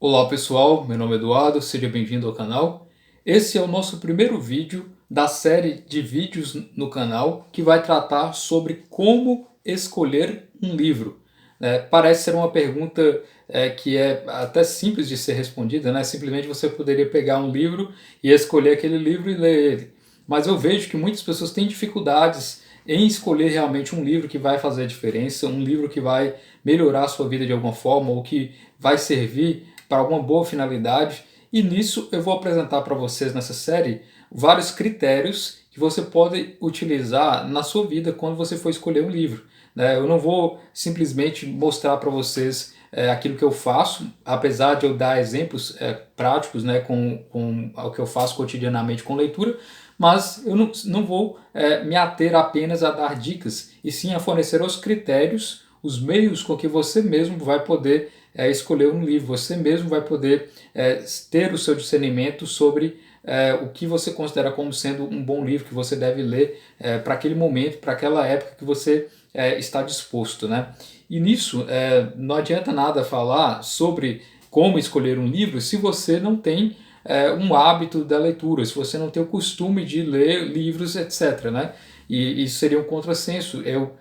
Olá pessoal, meu nome é Eduardo, seja bem-vindo ao canal. Esse é o nosso primeiro vídeo da série de vídeos no canal que vai tratar sobre como escolher um livro. Parece ser uma pergunta que é até simples de ser respondida, né? Simplesmente você poderia pegar um livro e escolher aquele livro e ler ele. Mas eu vejo que muitas pessoas têm dificuldades em escolher realmente um livro que vai fazer a diferença, um livro que vai melhorar a sua vida de alguma forma ou que vai servir para alguma boa finalidade. E nisso eu vou apresentar para vocês nessa série vários critérios que você pode utilizar na sua vida quando você for escolher um livro. Eu não vou simplesmente mostrar para vocês aquilo que eu faço, apesar de eu dar exemplos práticos, com o que eu faço cotidianamente com leitura, mas eu não vou me ater apenas a dar dicas, e sim a fornecer os critérios, os meios com que você mesmo vai poder escolher um livro, você mesmo vai poder ter o seu discernimento sobre o que você considera como sendo um bom livro que você deve ler para aquele momento, para aquela época que você está disposto, né? E nisso não adianta nada falar sobre como escolher um livro se você não tem um hábito da leitura, se você não tem o costume de ler livros, etc., né? E isso seria um contrassenso eu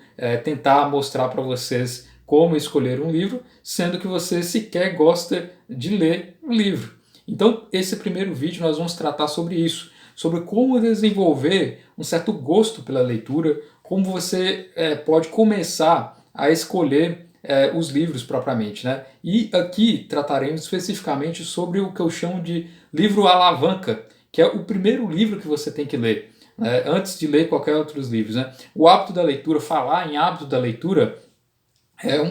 tentar mostrar para vocês como escolher um livro, sendo que você sequer gosta de ler um livro. Então, esse primeiro vídeo nós vamos tratar sobre isso, sobre como desenvolver um certo gosto pela leitura, como você pode começar a escolher os livros propriamente, né? E aqui trataremos especificamente sobre o que eu chamo de livro alavanca, que é o primeiro livro que você tem que ler, né, antes de ler qualquer outros livros, né? O hábito da leitura, falar em hábito da leitura,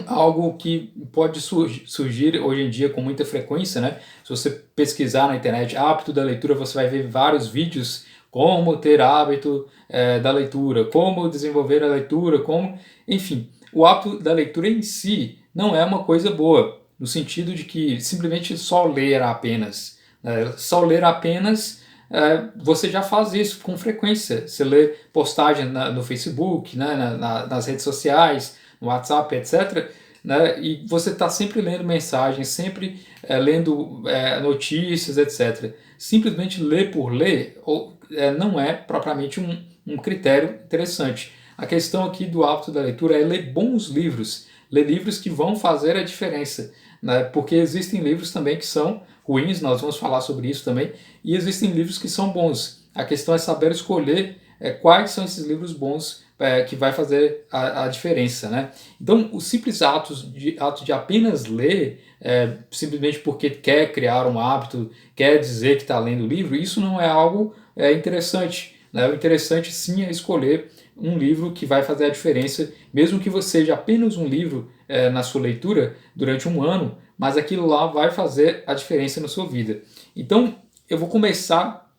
algo que pode surgir hoje em dia com muita frequência, né? Se você pesquisar na internet hábito da leitura, você vai ver vários vídeos como ter hábito da leitura, como desenvolver a leitura, como... Enfim, o hábito da leitura em si não é uma coisa boa, no sentido de que simplesmente só ler apenas. Só ler apenas, você já faz isso com frequência. Você lê postagem no Facebook, né, nas redes sociais, no WhatsApp, etc., né? E você está sempre lendo mensagens, sempre lendo notícias, etc. Simplesmente ler por ler não é propriamente um critério interessante. A questão aqui do hábito da leitura é ler bons livros, ler livros que vão fazer a diferença, né? Porque existem livros também que são ruins, nós vamos falar sobre isso também, e existem livros que são bons. A questão é saber escolher quais são esses livros bons que vai fazer a diferença, né? Então, os simples atos de apenas ler, simplesmente porque quer criar um hábito, quer dizer que está lendo o livro, isso não é algo interessante, né? O interessante sim é escolher um livro que vai fazer a diferença, mesmo que você seja apenas um livro na sua leitura durante um ano, mas aquilo lá vai fazer a diferença na sua vida. Então, eu vou começar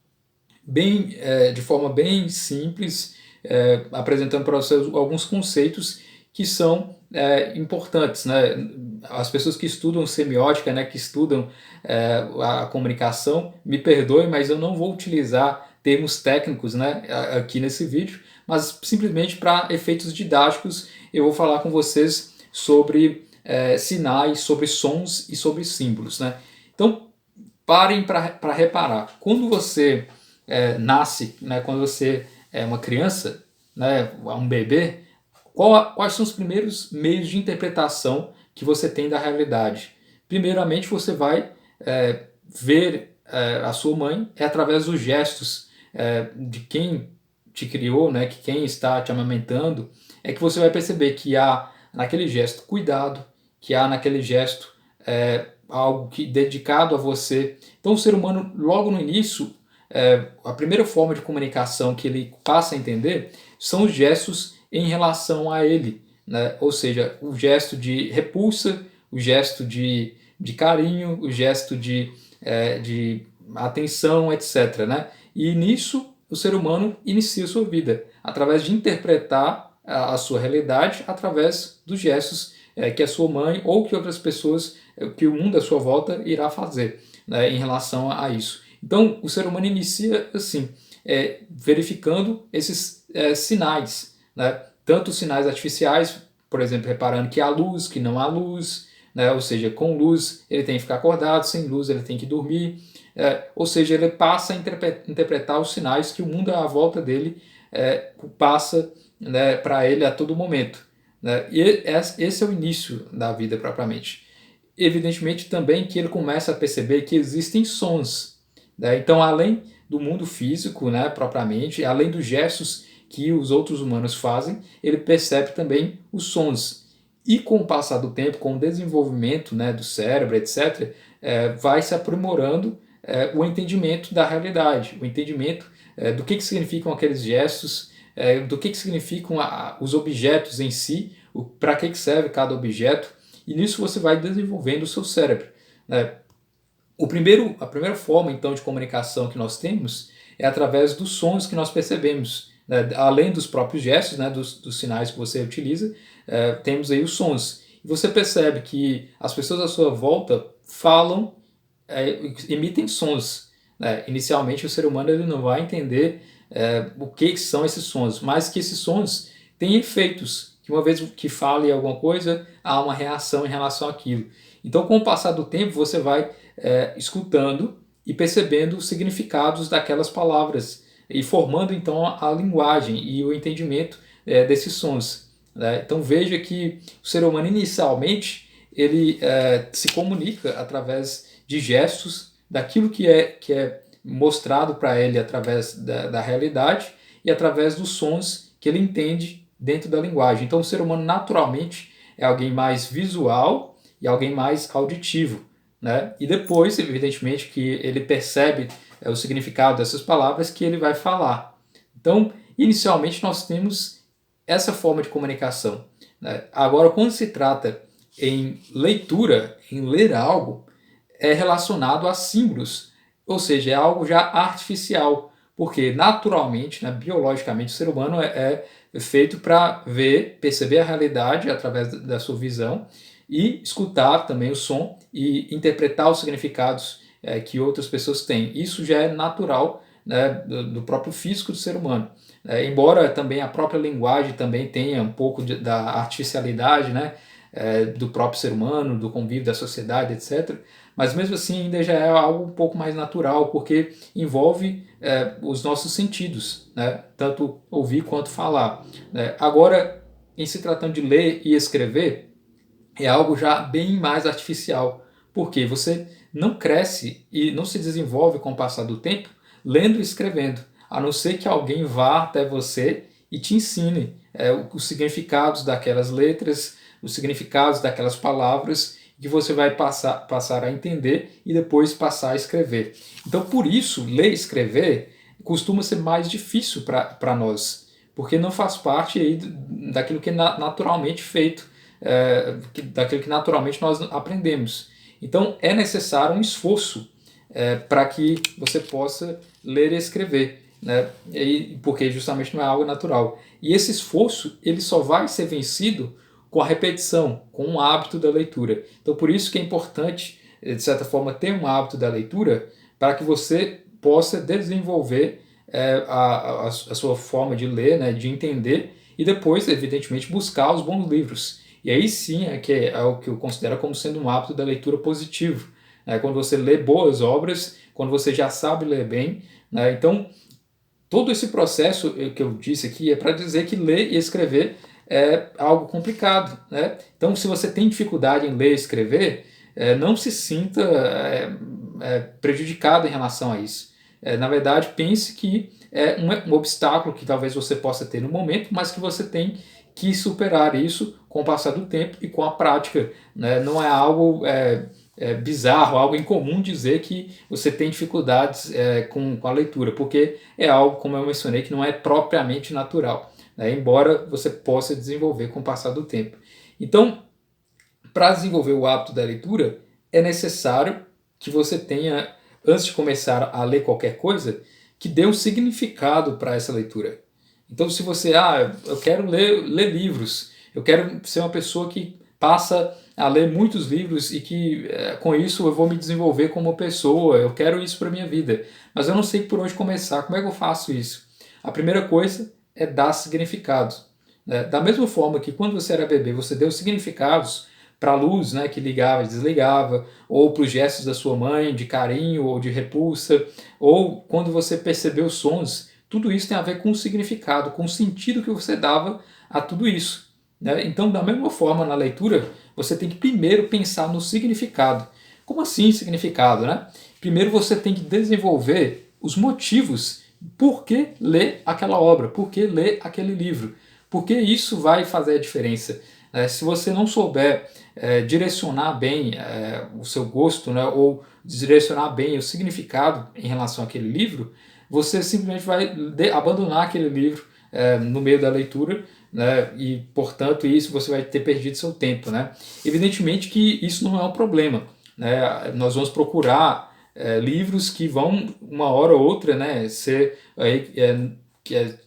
de forma bem simples, apresentando para vocês alguns conceitos que são importantes, né? As pessoas que estudam semiótica, né, que estudam a comunicação, me perdoem, mas eu não vou utilizar termos técnicos, né, aqui nesse vídeo, mas simplesmente para efeitos didáticos eu vou falar com vocês sobre sinais, sobre sons e sobre símbolos, né? Então, parem para reparar. Quando você nasce, né, quando você é uma criança, né, um bebê, quais são os primeiros meios de interpretação que você tem da realidade? Primeiramente, você vai ver a sua mãe através dos gestos de quem te criou, né, que quem está te amamentando, é que você vai perceber que há naquele gesto cuidado, que há naquele gesto algo que dedicado a você. Então o ser humano, logo no início, a primeira forma de comunicação que ele passa a entender são os gestos em relação a ele, né? Ou seja, o gesto de repulsa, o gesto de carinho, o gesto de atenção, etc., né? E nisso o ser humano inicia a sua vida, através de interpretar a sua realidade através dos gestos que a sua mãe ou que outras pessoas, que o mundo à sua volta irá fazer, né, em relação a isso. Então, o ser humano inicia assim, verificando esses sinais, né? Tanto os sinais artificiais, por exemplo, reparando que há luz, que não há luz, né? Ou seja, com luz ele tem que ficar acordado, sem luz ele tem que dormir, ou seja, ele passa a interpretar os sinais que o mundo à volta dele passa, né, para ele a todo momento, né? E esse é o início da vida propriamente. Evidentemente também que ele começa a perceber que existem sons, né? Então, além do mundo físico, né, propriamente, além dos gestos que os outros humanos fazem, ele percebe também os sons. E com o passar do tempo, com o desenvolvimento, né, do cérebro, etc., vai se aprimorando o entendimento da realidade, o entendimento do que significam aqueles gestos, do que significam os objetos em si, para que serve cada objeto, e nisso você vai desenvolvendo o seu cérebro, né? A primeira forma, então, de comunicação que nós temos é através dos sons que nós percebemos, né? Além dos próprios gestos, né, dos sinais que você utiliza, temos aí os sons. E você percebe que as pessoas à sua volta falam, emitem sons, né? Inicialmente, o ser humano ele não vai entender o que são esses sons, mas que esses sons têm efeitos, que uma vez que fale alguma coisa, há uma reação em relação àquilo. Então, com o passar do tempo, você vai escutando e percebendo os significados daquelas palavras e formando então a linguagem e o entendimento desses sons, né? Então veja que o ser humano inicialmente ele se comunica através de gestos, daquilo que é mostrado para ele através da realidade e através dos sons que ele entende dentro da linguagem. Então o ser humano naturalmente é alguém mais visual e alguém mais auditivo, né? E depois, evidentemente, que ele percebe o significado dessas palavras que ele vai falar. Então, inicialmente nós temos essa forma de comunicação, né? Agora, quando se trata em leitura, em ler algo, é relacionado a símbolos, ou seja, é algo já artificial, porque naturalmente, né, biologicamente, o ser humano é feito para ver, perceber a realidade através da sua visão e escutar também o som e interpretar os significados que outras pessoas têm. Isso já é natural, né, do próprio físico do ser humano. Embora também a própria linguagem também tenha um pouco da artificialidade, né, do próprio ser humano, do convívio da sociedade, etc. Mas mesmo assim ainda já é algo um pouco mais natural, porque envolve os nossos sentidos, né, tanto ouvir quanto falar, né. Agora, em se tratando de ler e escrever, é algo já bem mais artificial, porque você não cresce e não se desenvolve com o passar do tempo lendo e escrevendo, a não ser que alguém vá até você e te ensine os significados daquelas letras, os significados daquelas palavras, que você vai passar a entender e depois passar a escrever. Então, por isso, ler e escrever costuma ser mais difícil para nós, porque não faz parte aí daquilo que é naturalmente feito, daquilo que naturalmente nós aprendemos. Então é necessário um esforço para que você possa ler e escrever, né? Porque justamente não é algo natural. E esse esforço ele só vai ser vencido com a repetição, com o hábito da leitura. Então por isso que é importante, de certa forma, ter um hábito da leitura para que você possa desenvolver a sua forma de ler, né, de entender, e depois, evidentemente, buscar os bons livros. E aí sim é o que eu considero como sendo um hábito da leitura positivo. Quando você lê boas obras, quando você já sabe ler bem, né? Então, todo esse processo que eu disse aqui é para dizer que ler e escrever é algo complicado, né? Então, se você tem dificuldade em ler e escrever, não se sinta prejudicado em relação a isso. Na verdade, pense que é um obstáculo que talvez você possa ter no momento, mas que você tem que superar isso com o passar do tempo e com a prática, né? Não é algo bizarro, algo incomum dizer que você tem dificuldades com a leitura, porque é algo, como eu mencionei, que não é propriamente natural, né? Embora você possa desenvolver com o passar do tempo. Então, para desenvolver o hábito da leitura, é necessário que você tenha, antes de começar a ler qualquer coisa, que dê um significado para essa leitura. Então, se você, eu quero ler livros, eu quero ser uma pessoa que passa a ler muitos livros e que com isso eu vou me desenvolver como pessoa, eu quero isso para a minha vida, mas eu não sei por onde começar, como é que eu faço isso? A primeira coisa é dar significados, né? Da mesma forma que quando você era bebê você deu significados para a luz, né, que ligava e desligava, ou para os gestos da sua mãe de carinho ou de repulsa, ou quando você percebeu sons. Tudo isso tem a ver com o significado, com o sentido que você dava a tudo isso, né? Então, da mesma forma, na leitura, você tem que primeiro pensar no significado. Como assim significado, né? Primeiro você tem que desenvolver os motivos por que ler aquela obra, por que ler aquele livro, porque isso vai fazer a diferença. Se você não souber direcionar bem o seu gosto, né, ou direcionar bem o significado em relação àquele livro, você simplesmente vai abandonar aquele livro no meio da leitura, né, e, portanto, isso você vai ter perdido seu tempo, né? Evidentemente que isso não é um problema, né? Nós vamos procurar livros que vão, uma hora ou outra, né,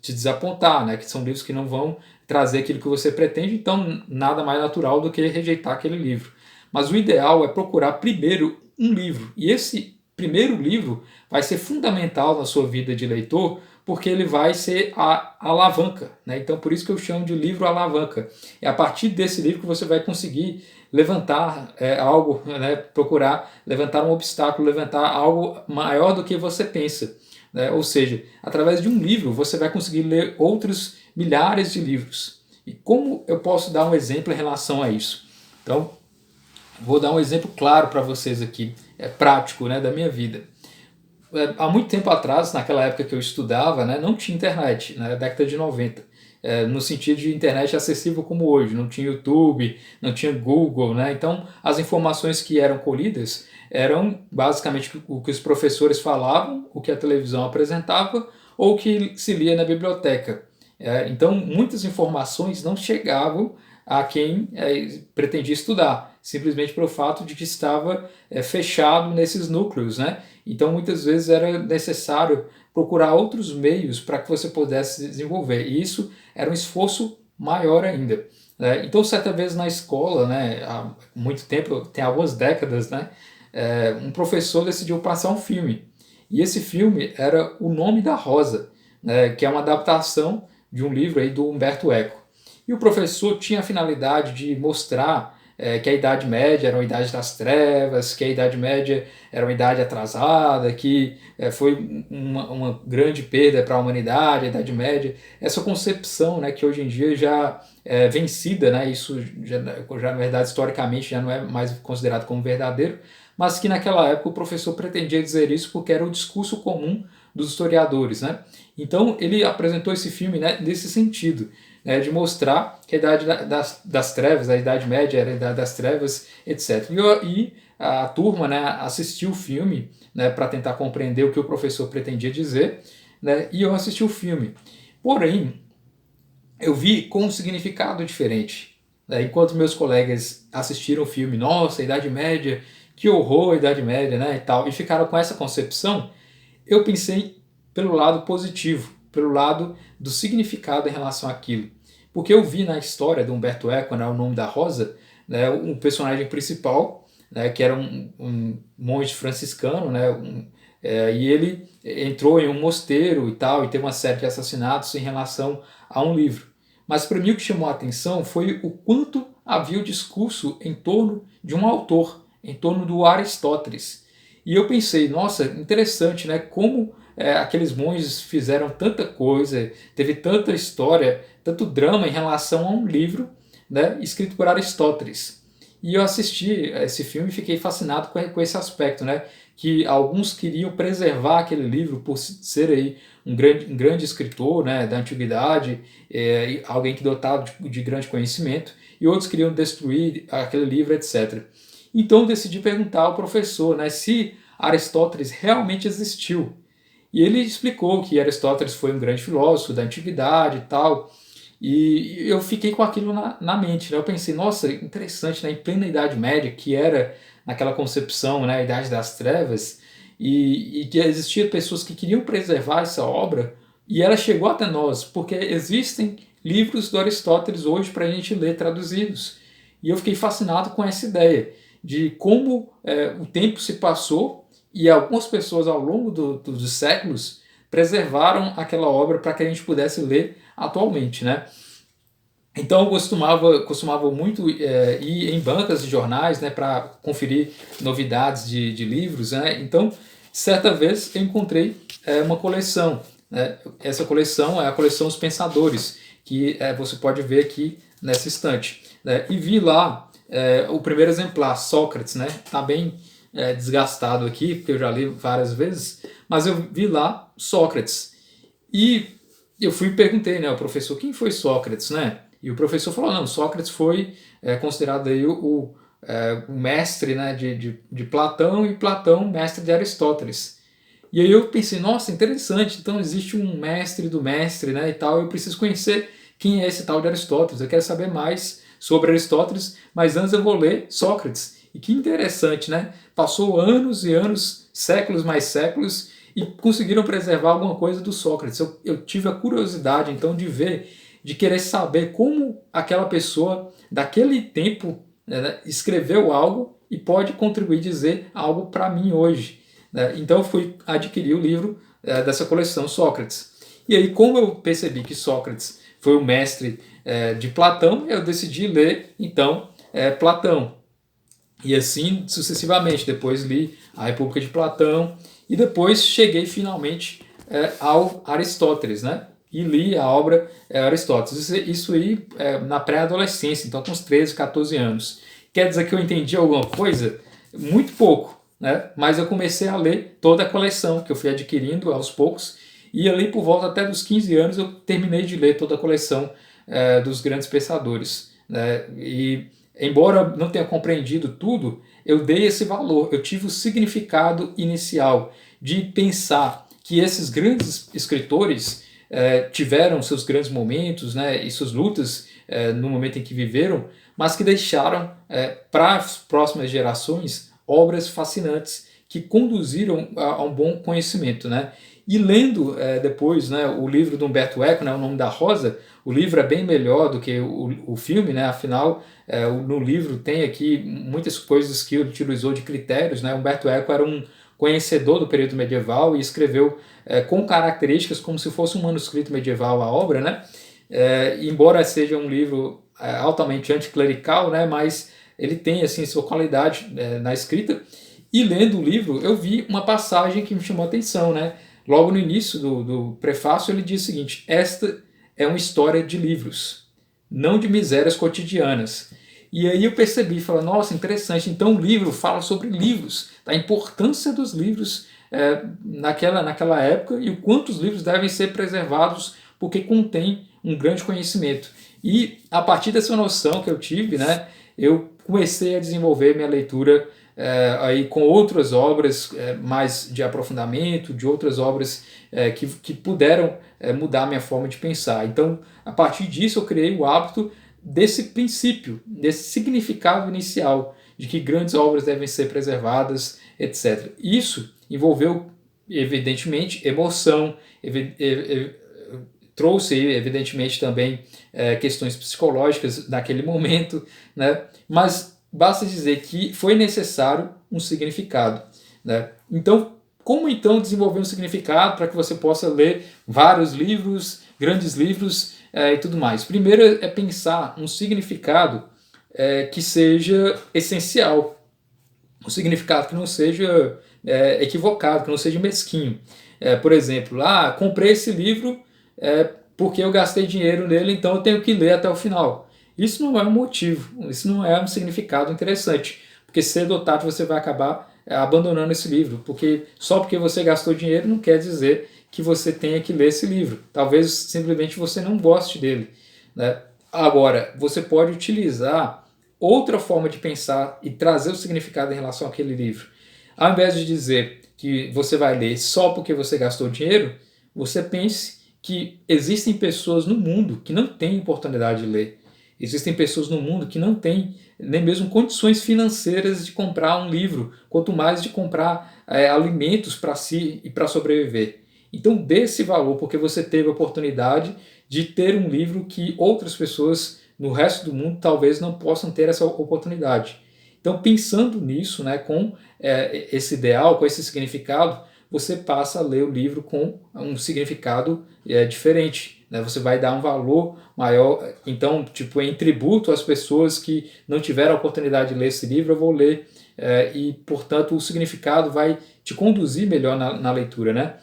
te desapontar, né? Que são livros que não vão trazer aquilo que você pretende, então nada mais natural do que rejeitar aquele livro. Mas o ideal é procurar primeiro um livro, e esse primeiro livro vai ser fundamental na sua vida de leitor, porque ele vai ser a alavanca, né? Então por isso que eu chamo de livro alavanca. É a partir desse livro que você vai conseguir levantar algo, né? Procurar levantar um obstáculo, levantar algo maior do que você pensa, né? Ou seja, através de um livro você vai conseguir ler outros milhares de livros. E como eu posso dar um exemplo em relação a isso? Então, vou dar um exemplo claro para vocês aqui, prático, né, da minha vida. Há muito tempo atrás, naquela época que eu estudava, né, não tinha internet, na década de 90. No sentido de internet acessível como hoje, não tinha YouTube, não tinha Google, né? Então as informações que eram colhidas eram basicamente o que os professores falavam, o que a televisão apresentava ou o que se lia na biblioteca. Então muitas informações não chegavam a quem pretendia estudar, simplesmente pelo fato de que estava fechado nesses núcleos, né? Então muitas vezes era necessário procurar outros meios para que você pudesse desenvolver, e isso era um esforço maior ainda, né? Então certa vez na escola, né, há muito tempo, tem algumas décadas, né, um professor decidiu passar um filme, e esse filme era O Nome da Rosa, né, que é uma adaptação de um livro aí do Humberto Eco. E o professor tinha a finalidade de mostrar que a Idade Média era uma idade das trevas, que a Idade Média era uma idade atrasada, que foi uma grande perda para a humanidade, a Idade Média. Essa concepção, né, que hoje em dia já é vencida, né, isso já na verdade historicamente já não é mais considerado como verdadeiro, mas que naquela época o professor pretendia dizer isso porque era o discurso comum dos historiadores, né? Então ele apresentou esse filme, né, nesse sentido, né, de mostrar que a idade das trevas, a Idade Média era a idade das trevas, etc. E a turma, né, assistiu o filme, né, para tentar compreender o que o professor pretendia dizer, né, e eu assisti o filme. Porém, eu vi com um significado diferente, né? Enquanto meus colegas assistiram o filme, nossa, Idade Média, que horror, Idade Média, né, e tal, e ficaram com essa concepção, eu pensei pelo lado positivo, pelo lado do significado em relação àquilo. Porque eu vi na história do Humberto Eco, né, O Nome da Rosa, né, um personagem principal, né, que era um monge franciscano, né, e ele entrou em um mosteiro e tal, e teve uma série de assassinatos em relação a um livro. Mas para mim o que chamou a atenção foi o quanto havia o discurso em torno de um autor, em torno do Aristóteles. E eu pensei, nossa, interessante, né? Como aqueles monges fizeram tanta coisa, teve tanta história, tanto drama em relação a um livro, né, escrito por Aristóteles. E eu assisti esse filme e fiquei fascinado com esse aspecto, né? Que alguns queriam preservar aquele livro por ser aí um grande escritor, né, da antiguidade, alguém que dotado de grande conhecimento, e outros queriam destruir aquele livro, etc. Então eu decidi perguntar ao professor, né, se Aristóteles realmente existiu. E ele explicou que Aristóteles foi um grande filósofo da antiguidade e tal. E eu fiquei com aquilo na mente, né? Eu pensei, nossa, interessante, né? Em plena Idade Média, que era naquela concepção, né, a Idade das Trevas, e que existiam pessoas que queriam preservar essa obra, e ela chegou até nós, porque existem livros do Aristóteles hoje para a gente ler traduzidos. E eu fiquei fascinado com essa ideia de como o tempo se passou e algumas pessoas ao longo dos séculos preservaram aquela obra para que a gente pudesse ler atualmente, né? Então eu costumava muito ir em bancas de jornais, né, para conferir novidades de livros, né? Então, certa vez eu encontrei uma coleção, né? Essa coleção é a coleção Os Pensadores, que você pode ver aqui nessa estante, né? E vi lá o primeiro exemplar, Sócrates, né? Tá bem desgastado aqui, porque eu já li várias vezes, mas eu vi lá Sócrates. E eu fui e perguntei, né, ao professor, quem foi Sócrates, né? E o professor falou, não, Sócrates foi considerado aí o mestre, né, de Platão, e Platão mestre de Aristóteles. E aí eu pensei, nossa, interessante, então existe um mestre do mestre, né, e tal, eu preciso conhecer quem é esse tal de Aristóteles, eu quero saber mais sobre Aristóteles, mas antes eu vou ler Sócrates. E que interessante, né? Passou anos e anos, séculos mais séculos, e conseguiram preservar alguma coisa do Sócrates. Eu tive a curiosidade, então, de ver, de querer saber como aquela pessoa daquele tempo, né, escreveu algo e pode contribuir dizer algo para mim hoje, né? Então eu fui adquirir o livro dessa coleção Sócrates. E aí, como eu percebi que Sócrates foi o mestre de Platão, eu decidi ler, então, Platão. E assim sucessivamente. Depois li A República de Platão e depois cheguei finalmente ao Aristóteles, né? E li a obra Aristóteles. Isso aí na pré-adolescência, então com uns 13, 14 anos. Quer dizer que eu entendi alguma coisa? Muito pouco, né? Mas eu comecei a ler toda a coleção que eu fui adquirindo aos poucos. E ali por volta até dos 15 anos eu terminei de ler toda a coleção dos grandes pensadores, né? E embora não tenha compreendido tudo, eu dei esse valor, eu tive o significado inicial de pensar que esses grandes escritores tiveram seus grandes momentos, né, e suas lutas no momento em que viveram, mas que deixaram para as próximas gerações obras fascinantes que conduziram a um bom conhecimento, né? E lendo depois, né, o livro do Humberto Eco, né, O Nome da Rosa, o livro é bem melhor do que o filme, né? Afinal, no livro tem aqui muitas coisas que ele utilizou de critérios, né? Humberto Eco era um conhecedor do período medieval e escreveu com características como se fosse um manuscrito medieval a obra, né? Embora seja um livro altamente anticlerical, né? Mas ele tem assim sua qualidade na escrita. E lendo o livro, eu vi uma passagem que me chamou a atenção, né? Logo no início do prefácio, ele diz o seguinte: esta é uma história de livros, não de misérias cotidianas. E aí eu percebi, falei, nossa, interessante, então o livro fala sobre livros, da importância dos livros naquela época e o quanto os livros devem ser preservados porque contém um grande conhecimento. E a partir dessa noção que eu tive, né, eu comecei a desenvolver minha leitura aí com outras obras mais de aprofundamento, de outras obras que puderam mudar a minha forma de pensar. Então, a partir disso, eu criei o hábito desse princípio, desse significado inicial, de que grandes obras devem ser preservadas, etc. Isso envolveu, evidentemente, emoção, trouxe, evidentemente, também questões psicológicas naquele momento, né? Mas basta dizer que foi necessário um significado, né? Então, como então desenvolver um significado para que você possa ler vários livros, grandes livros e tudo mais? Primeiro é pensar um significado que seja essencial, um significado que não seja equivocado, que não seja mesquinho. Por exemplo, comprei esse livro porque eu gastei dinheiro nele, então eu tenho que ler até o final. Isso não é um motivo, isso não é um significado interessante, porque cedo ou tarde você vai acabar abandonando esse livro, porque só porque você gastou dinheiro não quer dizer que você tenha que ler esse livro. Talvez simplesmente você não goste dele, né? Agora, você pode utilizar outra forma de pensar e trazer o significado em relação àquele livro. Ao invés de dizer que você vai ler só porque você gastou dinheiro, você pense que existem pessoas no mundo que não têm oportunidade de ler. Existem pessoas no mundo que não têm nem mesmo condições financeiras de comprar um livro, quanto mais de comprar alimentos para si e para sobreviver. Então dê esse valor, porque você teve a oportunidade de ter um livro que outras pessoas no resto do mundo talvez não possam ter essa oportunidade. Então, pensando nisso, né, com esse ideal, com esse significado, você passa a ler o livro com um significado diferente, né? Você vai dar um valor maior. Então, tipo, em tributo às pessoas que não tiveram a oportunidade de ler esse livro, eu vou ler, e, portanto, o significado vai te conduzir melhor na leitura, né?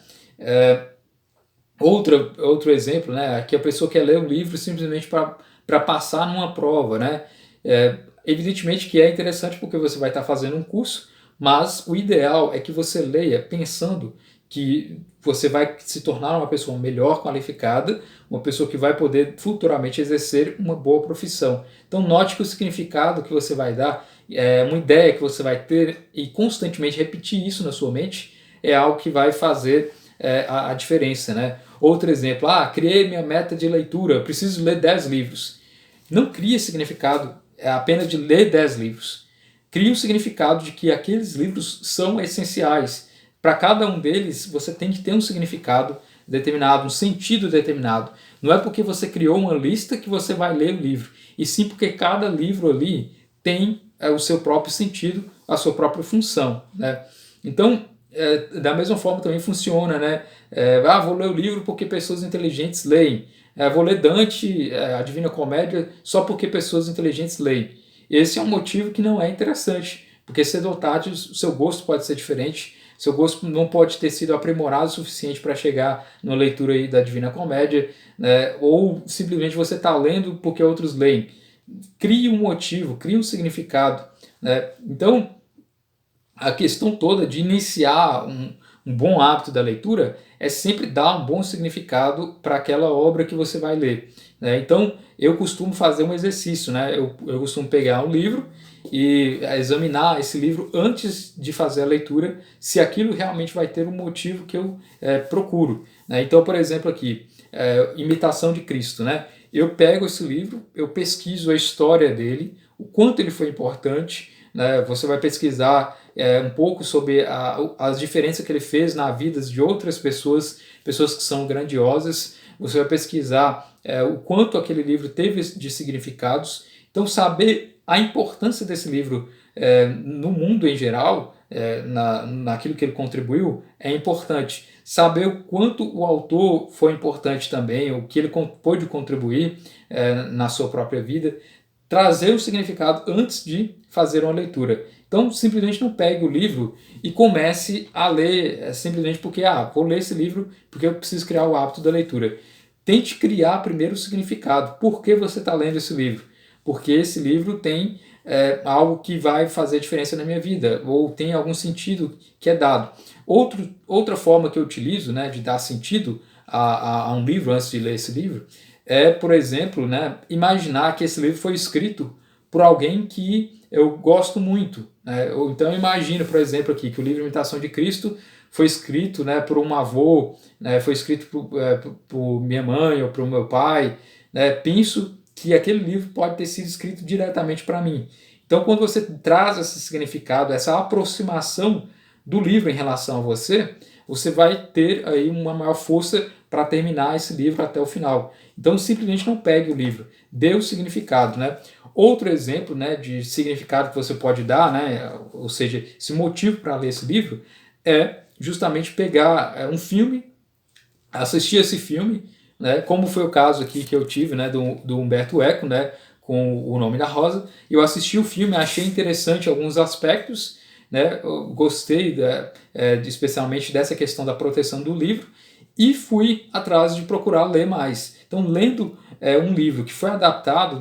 Outro exemplo, né, que a pessoa quer ler um livro simplesmente para passar numa prova, né? Evidentemente que é interessante porque você vai estar fazendo um curso, mas o ideal é que você leia pensando que você vai se tornar uma pessoa melhor qualificada, uma pessoa que vai poder futuramente exercer uma boa profissão. Então note que o significado que você vai dar, uma ideia que você vai ter e constantemente repetir isso na sua mente, é algo que vai fazer a diferença, né? Outro exemplo, criei minha meta de leitura, preciso ler 10 livros. Não crie significado apenas de ler 10 livros. Crie um significado de que aqueles livros são essenciais. Para cada um deles, você tem que ter um significado determinado, um sentido determinado. Não é porque você criou uma lista que você vai ler o livro, e sim porque cada livro ali tem o seu próprio sentido, a sua própria função, né? Então, da mesma forma também funciona, né? Vou ler o livro porque pessoas inteligentes leem. Vou ler Dante, a Divina Comédia, só porque pessoas inteligentes leem. Esse é um motivo que não é interessante, porque cedo ou tarde o seu gosto pode ser diferente, seu gosto não pode ter sido aprimorado o suficiente para chegar na leitura aí da Divina Comédia, né? Ou simplesmente você está lendo porque outros leem. Crie um motivo, crie um significado, né? Então, a questão toda de iniciar um bom hábito da leitura é sempre dar um bom significado para aquela obra que você vai ler, né? Então, eu costumo fazer um exercício, né? Eu costumo pegar um livro e examinar esse livro antes de fazer a leitura, se aquilo realmente vai ter um motivo que eu procuro, né? Então, por exemplo, aqui, Imitação de Cristo, né? Eu pego esse livro, eu pesquiso a história dele, o quanto ele foi importante, né? Você vai pesquisar um pouco sobre as diferenças que ele fez na vida de outras pessoas, pessoas que são grandiosas. Você vai pesquisar o quanto aquele livro teve de significados. Então, saber a importância desse livro no mundo em geral, naquilo que ele contribuiu, é importante. Saber o quanto o autor foi importante também, o que ele pôde contribuir na sua própria vida, trazer o significado antes de fazer uma leitura. Então, simplesmente não pegue o livro e comece a ler simplesmente porque, vou ler esse livro porque eu preciso criar o hábito da leitura. Tente criar primeiro o significado. Por que você está lendo esse livro? Porque esse livro tem algo que vai fazer diferença na minha vida, ou tem algum sentido que é dado. Outra forma que eu utilizo, né, de dar sentido a um livro antes de ler esse livro é, por exemplo, né, imaginar que esse livro foi escrito por alguém que eu gosto muito, né? Ou então eu imagino, por exemplo, aqui, que o livro Imitação de Cristo foi escrito, né, por um avô, né, foi escrito por minha mãe ou por meu pai, né? Penso que aquele livro pode ter sido escrito diretamente para mim. Então, quando você traz esse significado, essa aproximação do livro em relação a você, você vai ter aí uma maior força para terminar esse livro até o final. Então, simplesmente não pegue o livro, dê o significado, né? Outro exemplo, né, de significado que você pode dar, né, ou seja, esse motivo para ler esse livro, é justamente pegar um filme, assistir esse filme, né, como foi o caso aqui que eu tive, né, do Humberto Eco, né, com O Nome da Rosa. Eu assisti o filme, achei interessante alguns aspectos, né, eu gostei especialmente dessa questão da proteção do livro, e fui atrás de procurar ler mais. Então, lendo um livro que foi adaptado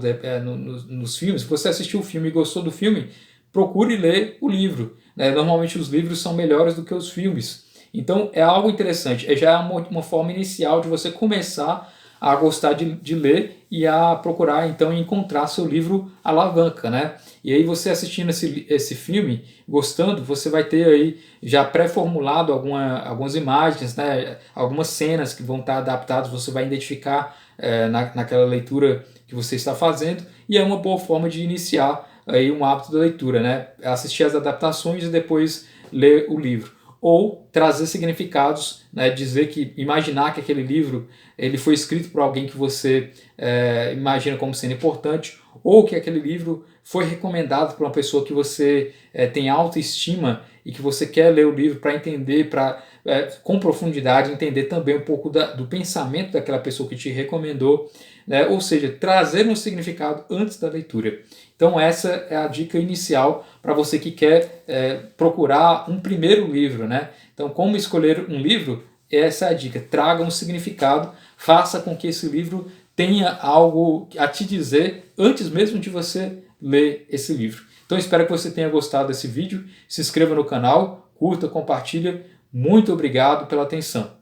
nos filmes, se você assistiu o filme e gostou do filme, procure ler o livro, né? Normalmente os livros são melhores do que os filmes. Então, é algo interessante. Já é uma forma inicial de você começar a gostar de ler e a procurar, então, encontrar seu livro alavanca, né? E aí você assistindo esse filme, gostando, você vai ter aí já pré-formulado algumas imagens, né? Algumas cenas que vão estar adaptadas, você vai identificar naquela leitura que você está fazendo, e é uma boa forma de iniciar aí um hábito da leitura, né? Assistir as adaptações e depois ler o livro. Ou trazer significados, né, imaginar que aquele livro ele foi escrito por alguém que você imagina como sendo importante, ou que aquele livro foi recomendado por uma pessoa que você tem autoestima e que você quer ler o livro para entender, com profundidade, entender também um pouco do pensamento daquela pessoa que te recomendou, né? Ou seja, trazer um significado antes da leitura. Então essa é a dica inicial para você que quer procurar um primeiro livro, né? Então, como escolher um livro? Essa é a dica. Traga um significado, faça com que esse livro tenha algo a te dizer antes mesmo de você ler esse livro. Então espero que você tenha gostado desse vídeo. Se inscreva no canal, curta, compartilha. Muito obrigado pela atenção.